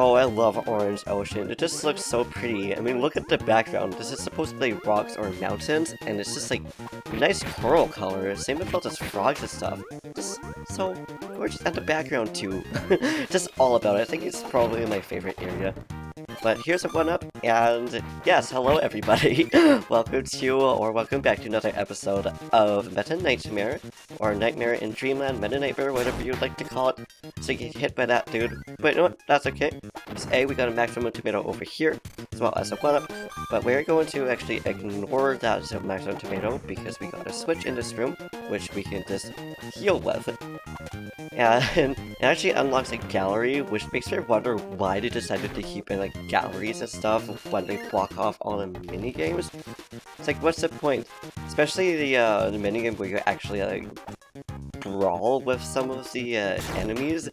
Oh, I love Orange Ocean. It just looks so pretty. I mean, look at the background. This is supposed to be rocks or mountains, and it's just like nice coral color. Same with all those frogs and stuff. Just so gorgeous. And the background too. Just all about it. I think it's probably my favorite area. But here's a one-up, and yes, hello everybody! Welcome back to another episode of Metanight, or Nightmare in Dreamland, Metanightmare, whatever you'd like to call it. So you get hit by that dude. But you know what? That's okay. Because A, we got a maximum tomato over here, as well as a one-up. But we're going to actually ignore that maximum tomato, because we got a switch in this room, which we can just heal with. And it actually unlocks a gallery, which makes me wonder why they decided to keep in like galleries and stuff when they block off all the mini games. It's like, what's the point? Especially the minigame where you actually like brawl with some of the enemies.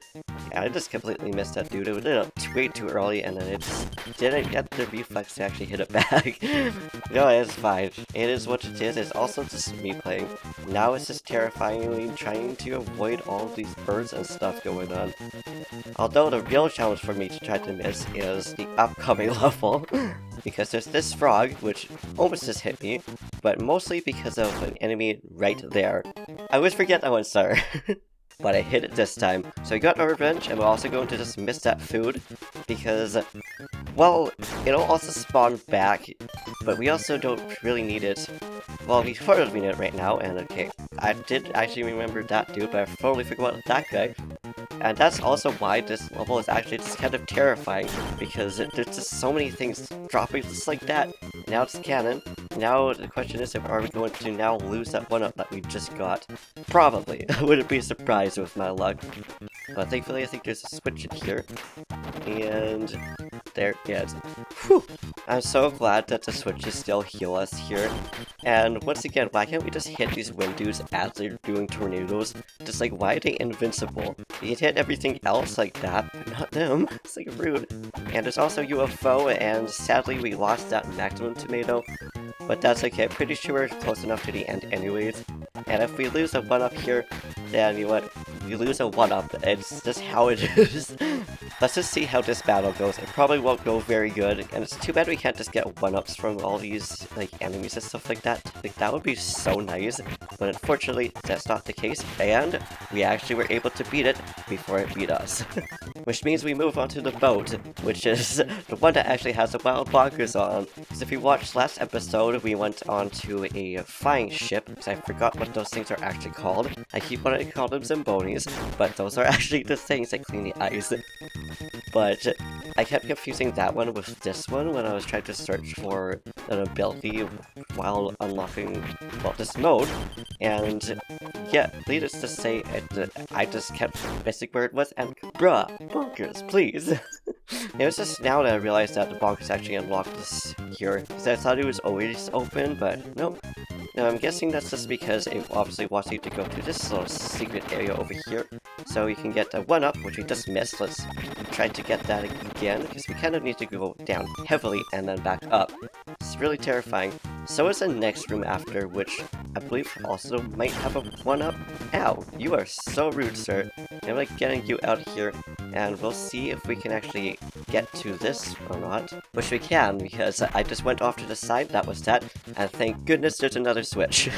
Yeah, I just completely missed that dude. It did it way too early, and then it just didn't get the reflex to actually hit it back. No, it's fine. It is what it is. It's also just me playing. Now it's just terrifyingly trying to avoid all these birds and stuff going on. Although the real challenge for me to try to miss is the upcoming level. Because there's this frog, which almost just hit me, but mostly because of an enemy right there. I always forget that one star. But I hit it this time. So we got our revenge, and we're also going to just miss that food, because, well, it'll also spawn back, but we also don't really need it. Well, we sort of need it right now, and okay, I did actually remember that dude, but I totally forgot about that guy. And that's also why this level is actually just kind of terrifying, because there's just so many things dropping just like that. Now it's canon. Now the question is, are we going to now lose that one-up that we just got? Probably. I wouldn't be surprised with my luck. But thankfully I think there's a switch in here. And there it is. Whew! I'm so glad that the switches still heal us here. And once again, why can't we just hit these wind dudes as they're doing tornadoes? Just like, why are they invincible? You can hit everything else like that, but not them. It's like rude. And there's also UFO, and sadly we lost that maximum tomato. But that's okay, I'm pretty sure we're close enough to the end anyways. And if we lose a 1-up here, then you know what? We lose a 1-up. It's just how it is. Let's just see how this battle goes. It probably won't go very good, and it's too bad we can't just get 1-ups from all these like enemies and stuff like that. Like, that would be so nice, but unfortunately that's not the case, and we actually were able to beat it before it beat us. Which means we move on to the boat, which is the one that actually has the wild bonkers on. Because if you watched last episode, we went on to a flying ship, because I forgot what those things are actually called. I keep wanting to call them Zambonis, but those are actually the things that clean the ice. But I kept confusing that one with this one when I was trying to search for an ability while unlocking, well, this mode. And yeah, needless to say, I just kept missing where it was, and bruh, bonkers, please. It was just now that I realized that the bonkers actually unlocked this here, because I thought it was always open, but nope. Now I'm guessing that's just because it obviously wants you to go to this little secret area over here, so you can get a 1-up, which we just missed. Let's try to get that again, because we kind of need to go down heavily and then back up. It's really terrifying. So is the next room after, which I believe also might have a 1-up. Ow, you are so rude, sir. I'm like getting you out here, and we'll see if we can actually get to this or not. Which we can, because I just went off to the side, that was that, and thank goodness there's another switch.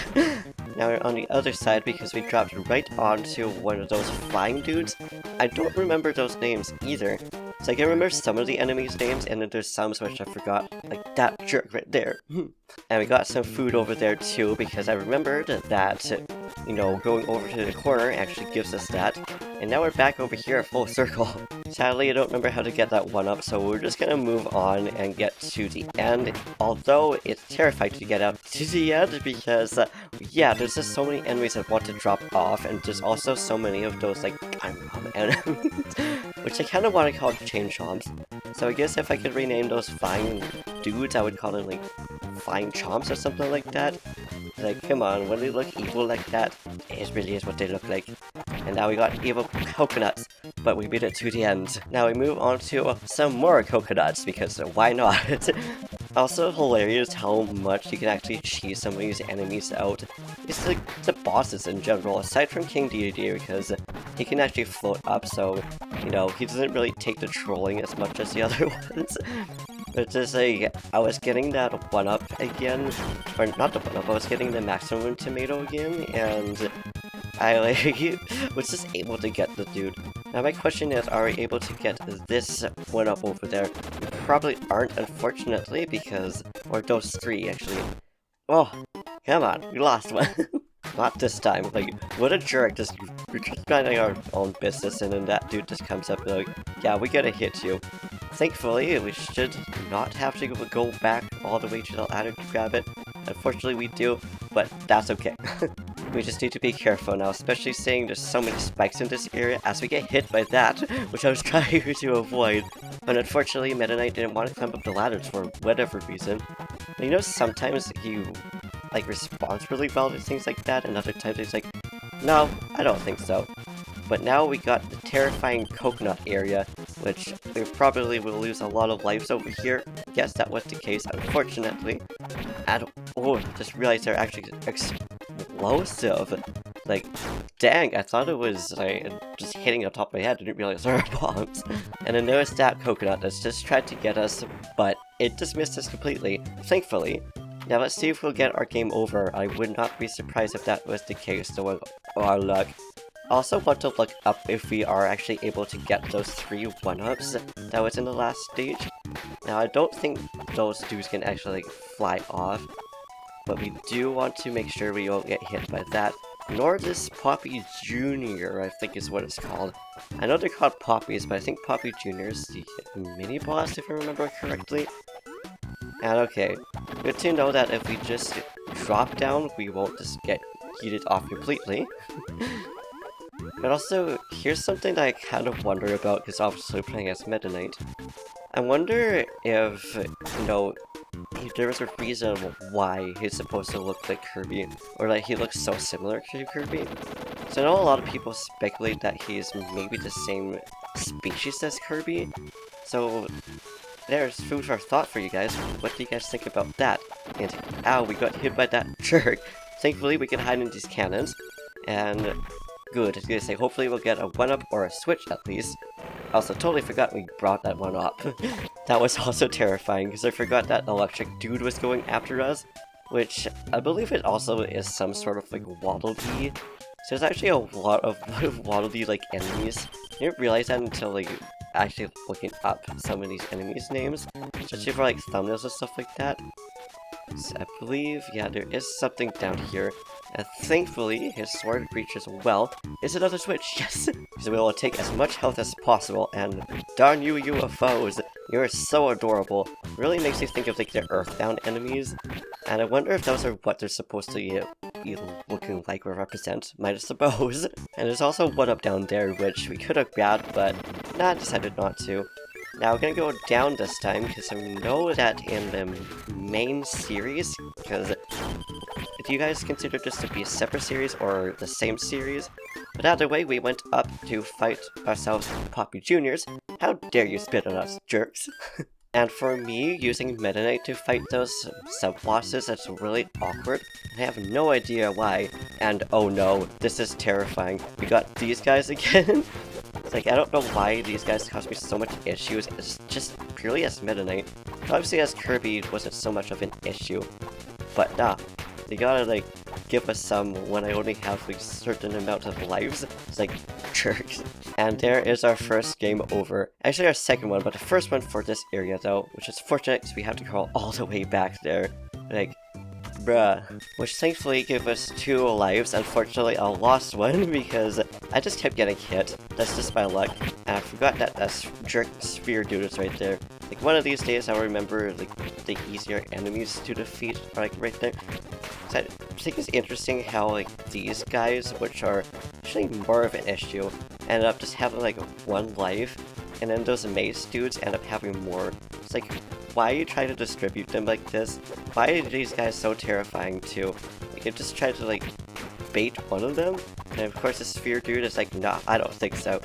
Now we're on the other side because we dropped right onto one of those flying dudes. I don't remember those names either. So I can remember some of the enemies' names, and then there's some which I forgot, like that jerk right there. And we got some food over there too, because I remembered that, you know, going over to the corner actually gives us that. And now we're back over here full circle. Sadly, I don't remember how to get that 1-up, so we're just gonna move on and get to the end. Although, it's terrifying to get out to the end because, yeah, there's just so many enemies that want to drop off, and there's also so many of those, like, enemies, which I kind of want to call chain chomps. So I guess if I could rename those flying dudes, I would call them, like, flying chomps or something like that. Like, come on, when they look evil like that, it really is what they look like. And now we got evil coconuts, but we beat it to the end. Now we move on to some more coconuts, because why not? Also hilarious how much you can actually cheese some of these enemies out. It's like the bosses in general, aside from KnIDL, because he can actually float up, so, you know, he doesn't really take the trolling as much as the other ones. But just like, I was getting that 1-up again, or not the 1-up, I was getting the maximum tomato again, and I like was just able to get the dude. Now my question is, are we able to get this 1-up over there? We probably aren't, unfortunately, because, or those 3 actually. Oh, come on, we lost one. Not this time. Like, what a jerk. We're just minding our own business, and then that dude just comes up and like, yeah, we gotta hit you. Thankfully, we should not have to go back all the way to the ladder to grab it. Unfortunately, we do, but that's okay. We just need to be careful now, especially seeing there's so many spikes in this area as we get hit by that, which I was trying to avoid. But unfortunately, Metanight didn't want to climb up the ladders for whatever reason. And you know, sometimes he like responds really well to things like that, and other times he's like, no, I don't think so. But now we got the terrifying coconut area, which we probably will lose a lot of lives over here. Yes, that was the case, unfortunately. And oh, just realized they're actually explosive. Like, dang, I thought it was like just hitting on top of my head, didn't realize there were bombs. And I noticed that coconut that's just tried to get us, but it dismissed us completely, thankfully. Now let's see if we'll get our game over. I would not be surprised if that was the case, so our luck. I also want to look up if we are actually able to get those 3 1-ups that was in the last stage. Now I don't think those dudes can actually like fly off, but we do want to make sure we won't get hit by that. Nor this Poppy Jr., I think is what it's called. I know they're called Poppies, but I think Poppy Jr. is the mini-boss, if I remember correctly. And okay, good to know that if we just drop down, we won't just get heated off completely. But also, here's something that I kind of wonder about, because obviously playing as Metanight. I wonder if, you know, if there was a reason why he's supposed to look like Kirby, or that he looks so similar to Kirby. So I know a lot of people speculate that he's maybe the same species as Kirby, so there's food for thought for you guys. What do you guys think about that? And ow, we got hit by that jerk. Thankfully, we can hide in these cannons, and good. I was gonna say, hopefully we'll get a 1-up or a switch at least. I also totally forgot we brought that one up. That was also terrifying, because I forgot that electric dude was going after us, which I believe it also is some sort of like Waddle Dee. So there's actually a lot of Waddle Dee like enemies. I didn't realize that until like actually looking up some of these enemies' names, especially for like thumbnails and stuff like that. So I believe, yeah, there is something down here. And thankfully, his sword reaches well. Is another switch? Yes! So we will take as much health as possible, and darn you UFOs! You're so adorable. Really makes you think of like the Earthbound enemies. And I wonder if those are what they're supposed to be looking like or represent, might suppose. And there's also 1-up down there, which we could have grabbed, but nah, decided not to. Now we're gonna go down this time, because I know that in the main series, because if you guys consider this to be a separate series or the same series, but either way, we went up to fight ourselves Poppy Juniors. How dare you spit on us, jerks! And for me, using Metanight to fight those sub-bosses, that's really awkward. I have no idea why. And oh no, this is terrifying. We got these guys again. It's like, I don't know why these guys cause me so much issues. It's just purely as Metanight. Obviously as Kirby, it wasn't so much of an issue. But nah, they gotta like give us some when I only have like a certain amount of lives. It's like, jerks. And there is our first game over. Actually our second one, but the first one for this area though, which is fortunate because we have to crawl all the way back there. Like, bruh. Which thankfully gave us 2 lives. Unfortunately, I lost one because I just kept getting hit. That's just my luck. And I forgot that that jerk sphere dude is right there. Like, one of these days I'll remember like the easier enemies to defeat are like right there. So I think it's interesting how like these guys, which are actually more of an issue, end up just having like 1 life. And then those mace dudes end up having more. It's like, why are you trying to distribute them like this? Why are these guys so terrifying too? Like, you just try to like bait one of them, and of course the sphere dude is like, nah, I don't think so.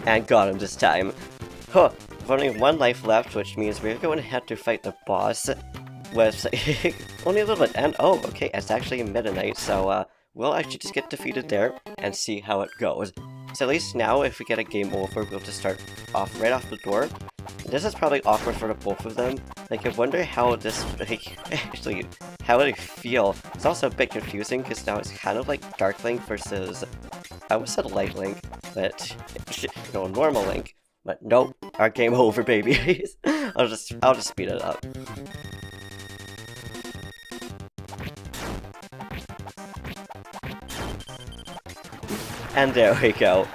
And got him this time. Huh, with only 1 life left, which means we're going to have to fight the boss with only a little bit. And oh, okay, it's actually Metanight, so we'll actually just get defeated there and see how it goes. So at least now, if we get a game over, we'll just start off right off the door. This is probably awkward for the both of them. Like, I wonder how this, like, actually, how would it feel? It's also a bit confusing, because now it's kind of like Dark Link versus, I almost said Light Link, but, you know, normal Link. But nope, our game over, baby. I'll just speed it up. And there we go.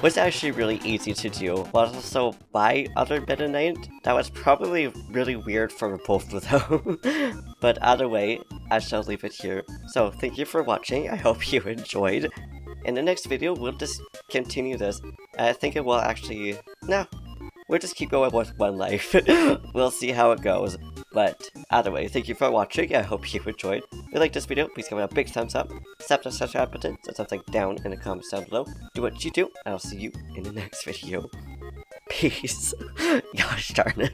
Was actually really easy to do, but also by other Metanight, that was probably really weird for both of them. But either way, I shall leave it here. So thank you for watching, I hope you enjoyed. In the next video, we'll just continue this. I think it will actually... no, we'll just keep going with one life. We'll see how it goes. But either way, thank you for watching, I hope you enjoyed. If you liked this video, please give it a big thumbs up, slap the subscribe button, set something down in the comments down below. Do what you do, and I'll see you in the next video. Peace. Gosh darn it.